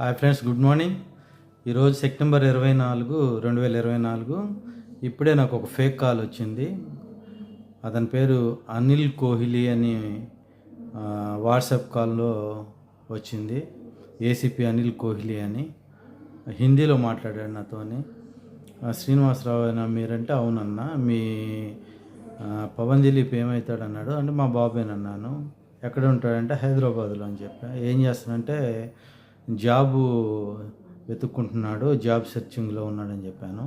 Hi friends, good morning. ఈరోజు September 24, 2024. ఇప్పుడే నాకు ఒక ఫేక్ కాల్ వచ్చింది. అతని పేరు అనిల్ కోహ్లీ అని వాట్సాప్ కాల్లో వచ్చింది. ఏసీపీ అనిల్ కోహ్లీ అని హిందీలో మాట్లాడాడు నాతోని. శ్రీనివాసరావు అయినా మీరంటే అవునన్నా, మీ పవన్ దిలీప్ ఏమవుతాడు అన్నాడు. అంటే మా బాబేనన్నాను. ఎక్కడ ఉంటాడంటే హైదరాబాద్లో అని చెప్పా. ఏం చేస్తానంటే జాబు వెతుక్కుంటున్నాడు, జాబ్ సెర్చింగ్లో ఉన్నాడని చెప్పాను.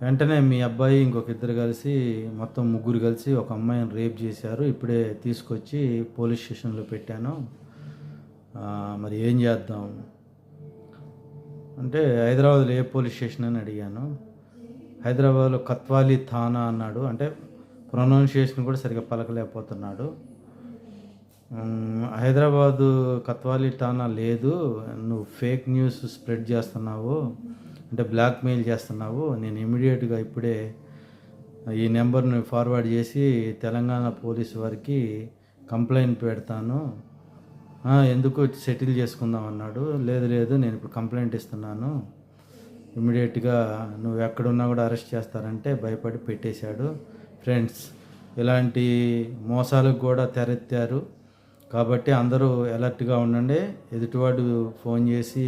వెంటనే మీ అబ్బాయి ఇంకొక ఇద్దరు కలిసి, మొత్తం ముగ్గురు కలిసి ఒక అమ్మాయిని రేప్ చేశారు, ఇప్పుడే తీసుకొచ్చి పోలీస్ స్టేషన్లో పెట్టాను, మరి ఏం చేద్దాం అంటే హైదరాబాద్లో ఏ పోలీస్ స్టేషన్ అని అడిగాను. హైదరాబాద్లో కత్వాలి థానా అన్నాడు. అంటే ప్రొనౌన్సియేషన్ కూడా సరిగ్గా పలకలేకపోతున్నాడు. హైదరాబాదు కత్వాలి ఠానా లేదు, నువ్వు ఫేక్ న్యూస్ స్ప్రెడ్ చేస్తున్నావు, అంటే బ్లాక్మెయిల్ చేస్తున్నావు. నేను ఇమీడియట్గా ఇప్పుడే ఈ నెంబర్ని ఫార్వర్డ్ చేసి తెలంగాణ పోలీసు వారికి కంప్లైంట్ పెడతాను, ఎందుకు సెటిల్ చేసుకుందాం అన్నాడు. లేదు నేను ఇప్పుడు కంప్లైంట్ ఇస్తున్నాను, ఇమీడియట్గా నువ్వు ఎక్కడున్నా కూడా అరెస్ట్ చేస్తారంటే భయపడి పెట్టేశాడు. ఫ్రెండ్స్, ఇలాంటి మోసాలకు కూడా తెరెత్తారు కాబట్టి అందరూ అలర్ట్గా ఉండండి. ఎదుటివాడు ఫోన్ చేసి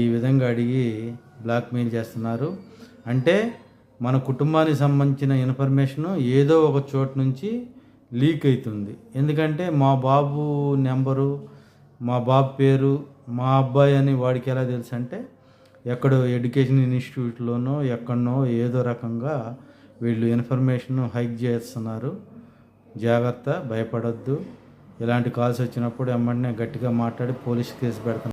ఈ విధంగా అడిగి బ్లాక్మెయిల్ చేస్తున్నారు అంటే మన కుటుంబానికి సంబంధించిన ఇన్ఫర్మేషను ఏదో ఒక చోటు నుంచి లీక్ అవుతుంది. ఎందుకంటే మా బాబు నెంబరు, మా బాబు పేరు, మా అబ్బాయి అని వాడికి ఎలా తెలుసు అంటే ఎక్కడో ఎడ్యుకేషన్ ఇన్స్టిట్యూట్లోనో ఎక్కడనో ఏదో రకంగా వీళ్ళు ఇన్ఫర్మేషన్ హైక్ చేస్తున్నారు. జాగ్రత్త, భయపడొద్దు. ఇలాంటి కాల్స్ వచ్చినప్పుడు వెంటనే గట్టిగా మాట్లాడి పోలీస్ కేసు పెడతాను.